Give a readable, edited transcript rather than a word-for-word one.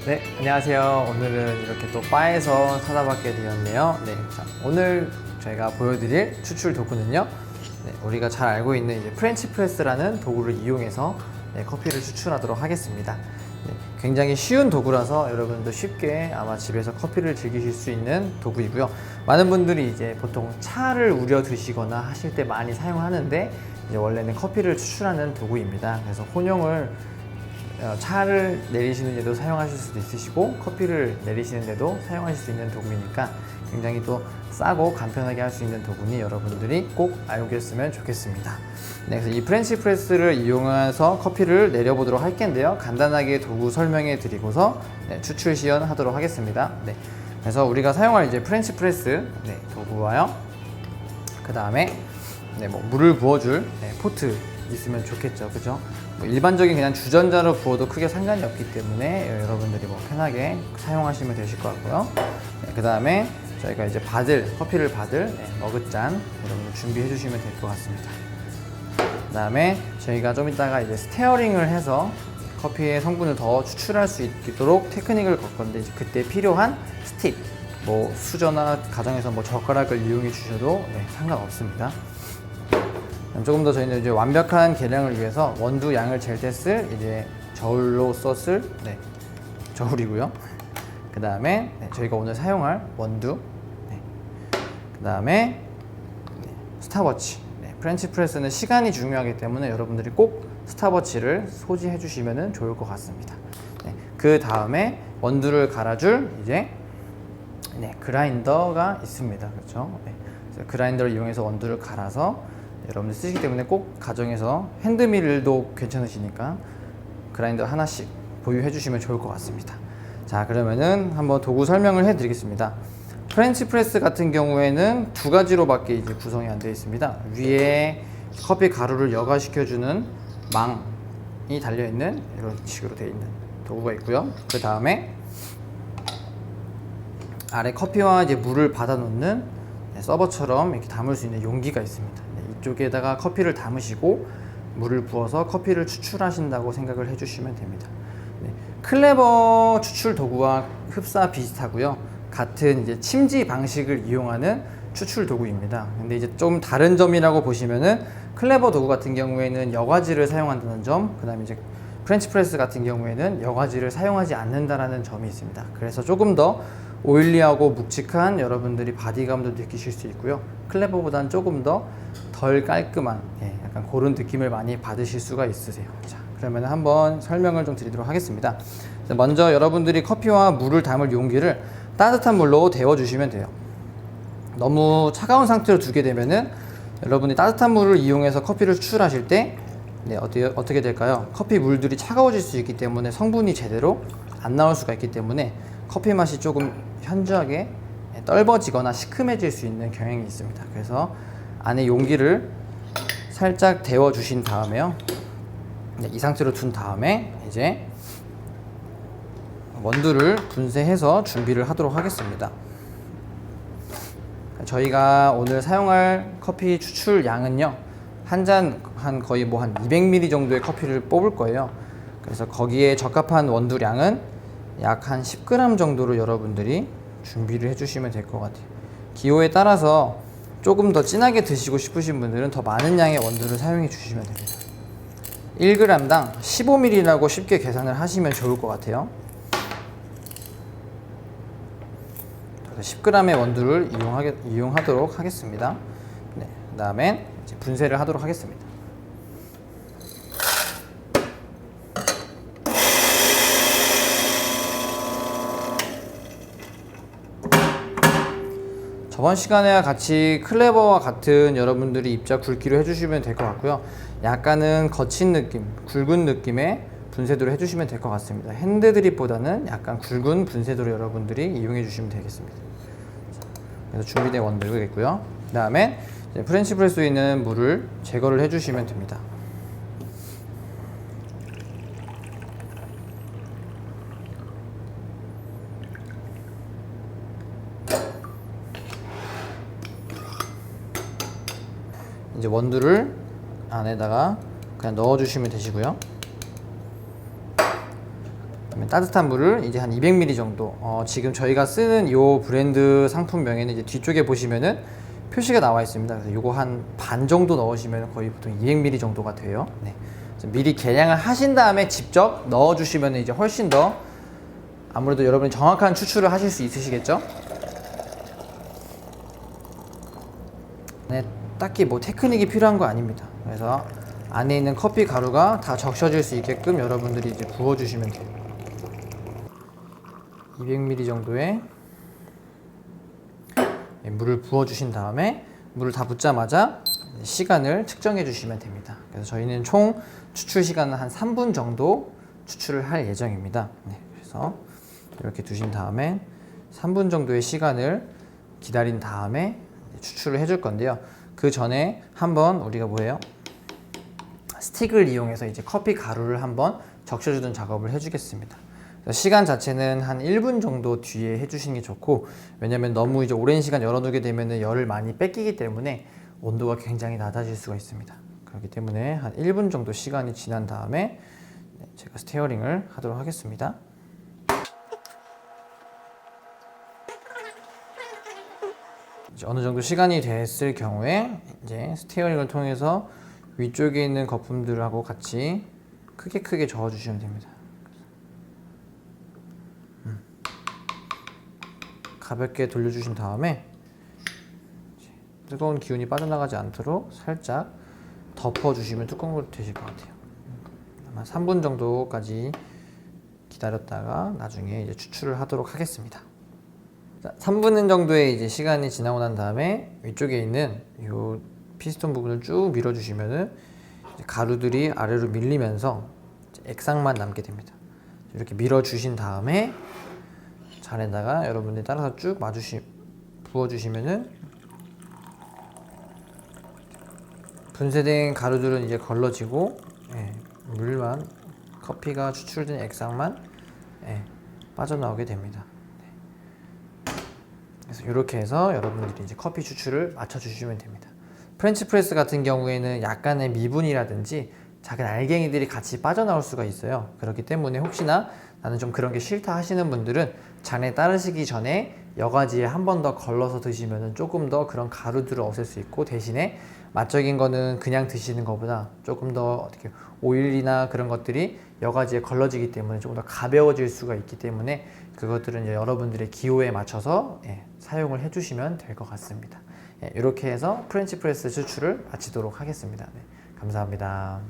네, 안녕하세요. 오늘은 이렇게 또 바에서 찾아뵙게 되었네요. 네, 자, 오늘 저희가 보여드릴 추출 도구는요. 네, 우리가 잘 알고 있는 이제 프렌치 프레스라는 도구를 이용해서 커피를 추출하도록 하겠습니다. 네, 굉장히 쉬운 도구라서 여러분도 쉽게 아마 집에서 커피를 즐기실 수 있는 도구이고요. 많은 분들이 이제 보통 차를 우려 드시거나 하실 때 많이 사용하는데 이제 원래는 커피를 추출하는 도구입니다. 그래서 혼용을 차를 내리시는데도 사용하실 수도 있으시고 커피를 내리시는데도 사용하실 수 있는 도구이니까 굉장히 또 싸고 간편하게 할 수 있는 도구니 여러분들이 꼭 알고 계셨으면 좋겠습니다. 네, 그래서 이 프렌치 프레스를 이용해서 커피를 내려보도록 할 텐데요. 간단하게 도구 설명해 드리고서 추출 시연하도록 하겠습니다. 네, 그래서 우리가 사용할 이제 프렌치 프레스 도구와요. 그 다음에 뭐 물을 부어줄 포트 있으면 좋겠죠, 그죠? 뭐 일반적인 그냥 주전자로 부어도 크게 상관이 없기 때문에 여러분들이 뭐 편하게 사용하시면 되실 것 같고요. 그 다음에 저희가 이제 커피를 받을 머그잔 여러분들 준비해 주시면 될 것 같습니다. 그 다음에 저희가 좀 이따가 이제 스테어링을 해서 커피의 성분을 더 추출할 수 있도록 테크닉을 걸 건데 이제 그때 필요한 스틱, 뭐 수저나 가정에서 뭐 젓가락을 이용해 주셔도 상관없습니다. 조금 더 저희는 이제 완벽한 계량을 위해서 원두 양을 잴 때 쓸 이제 저울로 썼을 저울이고요. 그 다음에 저희가 오늘 사용할 원두, 그 다음에 스탑워치. 프렌치 프레스는 시간이 중요하기 때문에 여러분들이 꼭 스탑워치를 소지해 주시면 좋을 것 같습니다. 그 다음에 원두를 갈아줄 이제 그라인더가 있습니다. 그렇죠? 그래서 그라인더를 이용해서 원두를 갈아서 여러분들 쓰시기 때문에 꼭 가정에서 핸드밀도 괜찮으시니까 그라인더 하나씩 보유해 주시면 좋을 것 같습니다. 자, 그러면은 한번 도구 설명을 해 드리겠습니다. 프렌치 프레스 같은 경우에는 두 가지로 밖에 이제 구성이 안 되어 있습니다. 위에 커피 가루를 여과시켜주는 망이 달려있는 이런 식으로 되어 있는 도구가 있고요. 그 다음에 아래 커피와 이제 물을 받아 놓는 서버처럼 이렇게 담을 수 있는 용기가 있습니다. 이쪽에다가 커피를 담으시고 물을 부어서 커피를 추출하신다고 생각을 해주시면 됩니다. 클레버 추출 도구와 흡사 비슷하고요. 같은 이제 침지 방식을 이용하는 추출 도구입니다. 근데 이제 좀 다른 점이라고 보시면은 클레버 도구 같은 경우에는 여과지를 사용한다는 점, 그 다음에 이제 프렌치 프레스 같은 경우에는 여과지를 사용하지 않는다라는 점이 있습니다. 그래서 조금 더 오일리하고 묵직한 여러분들이 바디감도 느끼실 수 있고요. 클레버보다는 조금 더 덜 깔끔한 약간 그런 느낌을 많이 받으실 수가 있으세요. 자, 그러면 한번 설명을 좀 드리도록 하겠습니다. 먼저 여러분들이 커피와 물을 담을 용기를 따뜻한 물로 데워주시면 돼요. 너무 차가운 상태로 두게 되면은 여러분이 따뜻한 물을 이용해서 커피를 추출하실 때 어떻게 될까요? 커피 물들이 차가워질 수 있기 때문에 성분이 제대로 안 나올 수가 있기 때문에 커피 맛이 조금 현저하게 떫어지거나 시큼해질 수 있는 경향이 있습니다. 그래서 안에 용기를 살짝 데워 주신 다음에요. 이 상태로 둔 다음에 이제 원두를 분쇄해서 준비를 하도록 하겠습니다. 저희가 오늘 사용할 커피 추출 양은요, 한 잔 거의 뭐 한 200ml 정도의 커피를 뽑을 거예요. 그래서 거기에 적합한 원두량은 약 한 10g 정도로 여러분들이 준비를 해주시면 될 것 같아요. 기호에 따라서 조금 더 진하게 드시고 싶으신 분들은 더 많은 양의 원두를 사용해 주시면 됩니다. 1g당 15ml라고 쉽게 계산을 하시면 좋을 것 같아요. 10g의 원두를 이용하도록 하겠습니다. 그 다음에 분쇄를 하도록 하겠습니다. 저번 시간에와 같이 클레버와 같은 여러분들이 입자 굵기로 해주시면 될 것 같고요. 약간은 거친 느낌, 굵은 느낌의 분쇄도를 해주시면 될 것 같습니다. 핸드드립보다는 약간 굵은 분쇄도를 여러분들이 이용해 주시면 되겠습니다. 그래서 준비된 원두가 있고요. 그 다음에 프렌치 프레스에 있는 물을 제거를 해주시면 됩니다. 이제 원두를 안에다가 그냥 넣어주시면 되시고요. 따뜻한 물을 이제 한 200ml 정도. 지금 저희가 쓰는 이 브랜드 상품명에는 이제 뒤쪽에 보시면은 표시가 나와 있습니다. 그래서 이거 한 반 정도 넣으시면 거의 보통 200ml 정도가 돼요. 네. 미리 계량을 하신 다음에 직접 넣어주시면 이제 훨씬 더 아무래도 여러분이 정확한 추출을 하실 수 있으시겠죠? 네, 딱히 뭐 테크닉이 필요한 거 아닙니다. 그래서 안에 있는 커피 가루가 다 적셔질 수 있게끔 여러분들이 이제 부어주시면 돼요. 200ml 정도의 물을 부어주신 다음에 물을 다 붓자마자 시간을 측정해 주시면 됩니다. 그래서 저희는 총 추출 시간은 한 3분 정도 추출을 할 예정입니다. 네, 그래서 이렇게 두신 다음에 3분 정도의 시간을 기다린 다음에 추출을 해줄 건데요. 그 전에 한번 우리가 뭐예요? 스틱을 이용해서 이제 커피 가루를 한번 적셔주는 작업을 해주겠습니다. 시간 자체는 한 1분 정도 뒤에 해주시는 게 좋고, 왜냐면 너무 이제 오랜 시간 열어두게 되면 열을 많이 뺏기기 때문에 온도가 굉장히 낮아질 수가 있습니다. 그렇기 때문에 한 1분 정도 시간이 지난 다음에 제가 스티어링을 하도록 하겠습니다. 이제 어느 정도 시간이 됐을 경우에 이제 스티어링을 통해서 위쪽에 있는 거품들하고 같이 크게 저어주시면 됩니다. 가볍게 돌려주신 다음에 뜨거운 기운이 빠져나가지 않도록 살짝 덮어주시면 뚜껑으로 되실 것 같아요. 아마 3분 정도까지 기다렸다가 나중에 이제 추출을 하도록 하겠습니다. 자, 3분 정도의 이제 시간이 지나고 난 다음에 위쪽에 있는 이 피스톤 부분을 쭉 밀어주시면은 가루들이 아래로 밀리면서 액상만 남게 됩니다. 이렇게 밀어주신 다음에 잔에다가 여러분들이 따라서 쭉 부어주시면은 분쇄된 가루들은 이제 걸러지고, 물만, 커피가 추출된 액상만 빠져나오게 됩니다. 그래서 이렇게 해서 여러분들이 이제 커피 추출을 맞춰주시면 됩니다. 프렌치 프레스 같은 경우에는 약간의 미분이라든지 작은 알갱이들이 같이 빠져나올 수가 있어요. 그렇기 때문에 혹시나 나는 좀 그런 게 싫다 하시는 분들은 잔에 따르시기 전에 여과지에 한 번 더 걸러서 드시면 조금 더 그런 가루들을 없앨 수 있고, 대신에 맛적인 거는 그냥 드시는 것보다 조금 더 어떻게 오일이나 그런 것들이 여과지에 걸러지기 때문에 조금 더 가벼워질 수가 있기 때문에 그것들은 이제 여러분들의 기호에 맞춰서 사용을 해주시면 될 것 같습니다. 이렇게 해서 프렌치 프레스 추출을 마치도록 하겠습니다. 감사합니다.